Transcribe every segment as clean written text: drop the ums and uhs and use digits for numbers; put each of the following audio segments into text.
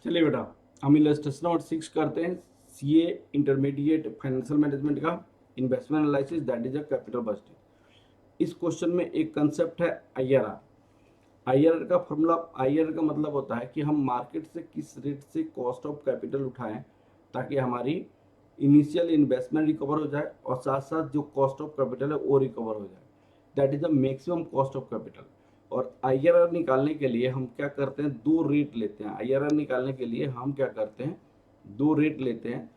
चलिए बेटा, हम इलस्ट्रेशन नंबर 6 करते हैं। सीए इंटरमीडिएट फाइनेंशियल मैनेजमेंट का investment analysis, that is a capital budgeting. इस क्वेश्चन में एक कंसेप्ट है आईआरआर। आईआरआर का फॉर्मूला, आईआरआर का मतलब होता है कि हम मार्केट से किस रेट से कॉस्ट ऑफ कैपिटल उठाएं ताकि हमारी इनिशियल इन्वेस्टमेंट रिकवर हो जाए और साथ साथ जो कॉस्ट ऑफ कैपिटल है वो रिकवर हो जाए। That is the maximum cost of capital. और आईआरआर निकालने के लिए हम क्या करते हैं, दो रेट लेते हैं। आईआरआर निकालने के लिए हम क्या करते हैं, दो रेट लेते हैं।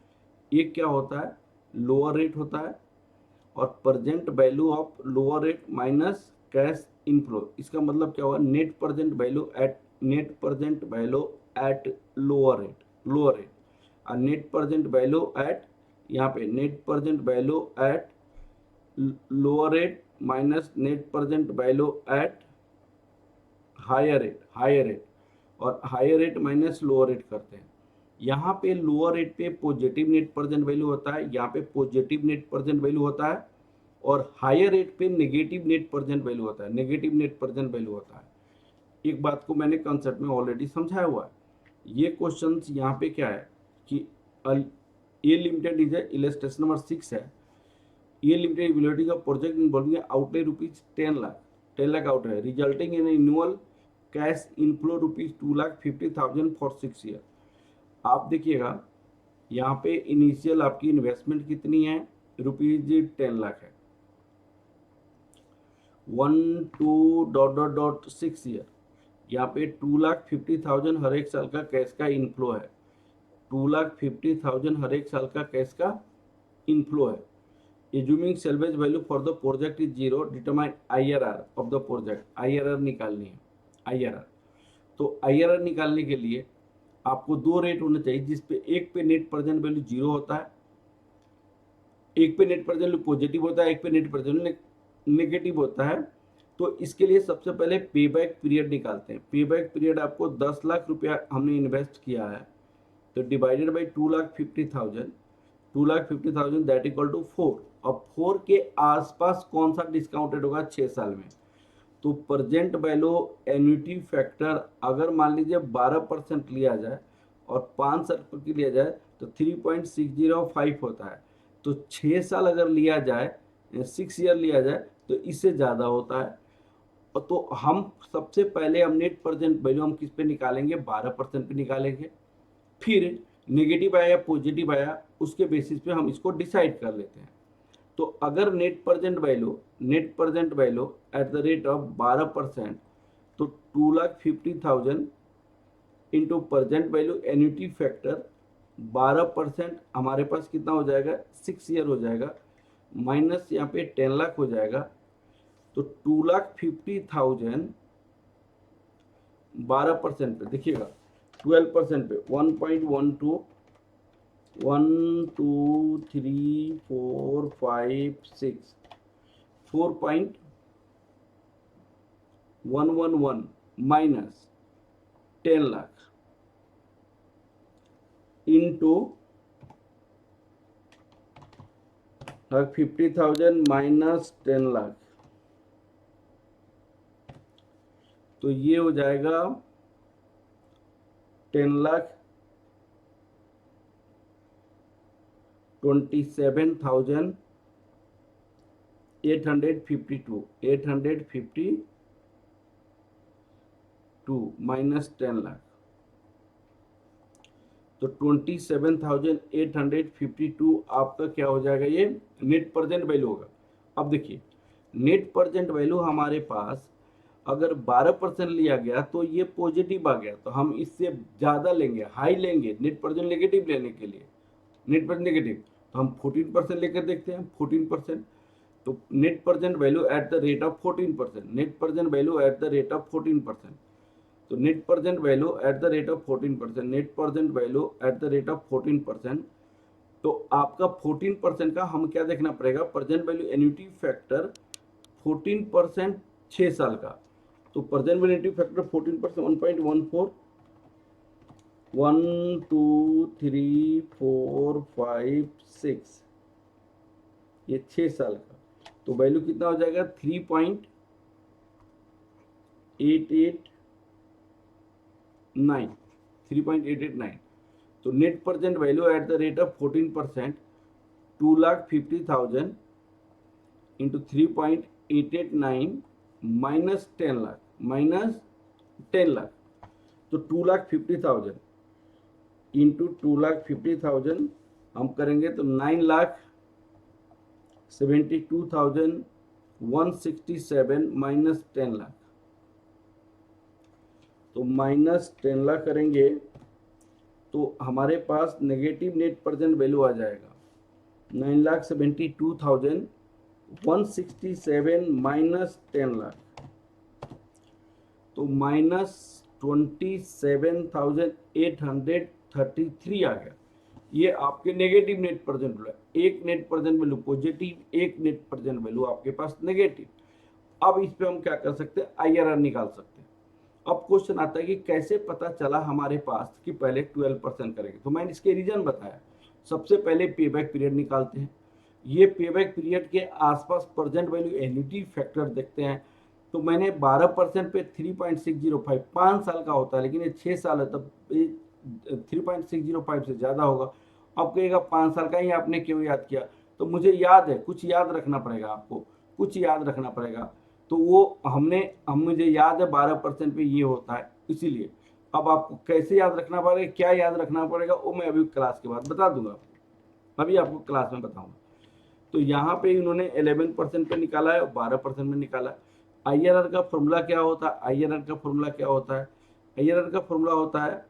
एक क्या होता है, लोअर रेट होता है, और present value of lower rate minus cash inflow. इसका मतलब क्या हुआ, net present value at lower rate, lower rate, और नेट प्रेजेंट वैल्यू एट, यहाँ पे net present value at lower rate minus net present value at higher rate, higher rate, और higher rate minus lower rate करते हैं। यहाँ पे lower rate पे positive net present value होता है, यहाँ पे पॉजिटिव नेट प्रेजेंट वैल्यू होता है, और हायर रेट पे नेगेटिव नेट प्रेजेंट वैल्यू होता है, नेगेटिव नेट प्रेजेंट वैल्यू होता है। एक बात को मैंने कंसेप्ट में ऑलरेडी समझाया हुआ है। ये क्वेश्चन यहाँ पे क्या है कि ए लिमिटेड इज इलस्ट्रेशन नंबर 6 है। ए लिमिटेड इवैल्यूएटिंग का project involving outlay rupees 10 lakh outlay resulting in annual cash inflow rupees 2,50,000 for 6 year. आप देखिएगा यहाँ पे इनिशियल आपकी इन्वेस्टमेंट कितनी है, रुपीज 10 लाख है। 1 2 ... 6 ईयर, यहाँ पे 2,50,000 हर एक साल का कैश का इनफ्लो है। 2,50,000 हर एक साल का कैश का इनफ्लो है। Assuming salvage value for the project is 0, determine IRR of the project. IRR निकालनी है, आईआरआर। तो आईआरआर निकालने के लिए आपको दो रेट होने चाहिए, जिसपे एक पे नेट प्रेजेंट वैल्यू 0 होता है, एक पे नेट प्रेजेंट वैल्यू पॉजिटिव होता है, एक पे नेट प्रेजेंट नेगेटिव होता है। तो इसके लिए सबसे पहले पे बैक पीरियड निकालते हैं। पे बैक पीरियड आपको 10 लाख रुपया हमने इन्वेस्ट किया है, तो divided by 2,50,000 that equal to 4। अब 4 के आसपास कौन सा डिस्काउंटेड होगा 6 साल में, तो प्रेजेंट वैल्यू एन्युटी फैक्टर अगर मान लीजिए 12% लिया जाए और 5 साल की लिया जाए तो 3.605 होता है। तो 6 साल अगर लिया जाए, 6 ईयर लिया जाए तो इससे ज़्यादा होता है। और तो हम सबसे पहले हम नेट प्रेजेंट वैल्यू हम किस पे निकालेंगे, 12% पे निकालेंगे। फिर नेगेटिव आया या पॉजिटिव आया उसके बेसिस पे हम इसको डिसाइड कर लेते हैं। तो अगर net present value at the rate of 12%, तो 2,50,000 into present value annuity factor 12% हमारे पास कितना हो जाएगा, 6 ईयर हो जाएगा, माइनस यहाँ पे 10 लाख हो जाएगा। तो 2,50,000 12% पे देखिएगा, 12% पे 1.12 1 2 3 4 5 6 4.111 minus 10 lakh into 50,000 minus 10 lakh, तो ये हो जाएगा 10,27,852 माइनस 10 लाख, तो 27,852 आपका क्या हो जाएगा, ये नेट प्रेजेंट वैल्यू होगा। अब देखिए नेट प्रेजेंट वैल्यू हमारे पास अगर 12% लिया गया तो ये पॉजिटिव आ गया, तो हम इससे ज़्यादा लेंगे, हाई लेंगे नेट प्रेजेंट नेगेटिव लेने के लिए। नेट प्रेजेंट नेगेटिव तो हम 14% लेकर देखते हैं, 14%। तो net present value at the rate of 14%, net present value at the rate of 14%। तो net present value at the rate of 14%, net present value at the rate of 14%। तो आपका 14% का हम क्या देखना पड़ेगा, प्रेजेंट वैल्यू एन्युटी फैक्टर 14% 6 साल का। तो प्रेजेंट वैल्यू एन्युटी फैक्टर 14% 1.14, 1 2 3 4 5 6, ये 6 साल का। तो वैल्यू कितना हो जाएगा, 3.889। 3.889। तो net present value at the rate of 14%, 2,50,000 into 3.889 minus 10 lakh, तो 2,50,000 इंटू 2,50,000 हम करेंगे तो 9,72,167 माइनस 10 लाख, तो माइनस 10 लाख करेंगे तो हमारे पास नेगेटिव नेट प्रेजेंट वैल्यू आ जाएगा 9,72,167 माइनस 10 लाख, तो माइनस 27,833 आ गया। ये आपके नेगेटिव नेट प्रेजेंट वैल्यू, एक नेट प्रेजेंट वैल्यू पॉजिटिव, एक नेट प्रेजेंट वैल्यू आपके पास नेगेटिव। अब इस पे हम क्या कर सकते हैं, IRR निकाल सकते हैं। अब क्वेश्चन आता है कि कैसे पता चला हमारे पास कि पहले 12% करेंगे, तो मैंने इसके रीजन बताया। सबसे पहले पेबैक पीरियड निकालते हैं, ये पेबैक पीरियड के आसपास प्रेजेंट वैल्यू एन्युटी फैक्टर देखते हैं। तो मैंने 12% पे 3.605, 5 साल का होता है लेकिन ये 6 साल है, तब 3.605 से ज़्यादा होगा। अब कहेगा 5 साल का ही आपने क्यों याद किया, तो मुझे याद है, कुछ याद रखना पड़ेगा आपको, कुछ याद रखना पड़ेगा। तो वो मुझे याद है 12% पे ये होता है, इसीलिए। अब आपको कैसे याद रखना पड़ेगा, क्या याद रखना पड़ेगा, वो मैं अभी क्लास के बाद बता दूंगा, अभी आपको क्लास में बताऊंगा। तो यहाँ पे इन्होंने 11% पे निकाला है और 12% में निकाला है। IRR का फॉर्मूला क्या होता है, IRR का फॉर्मूला क्या होता है, IRR का फॉर्मूला होता है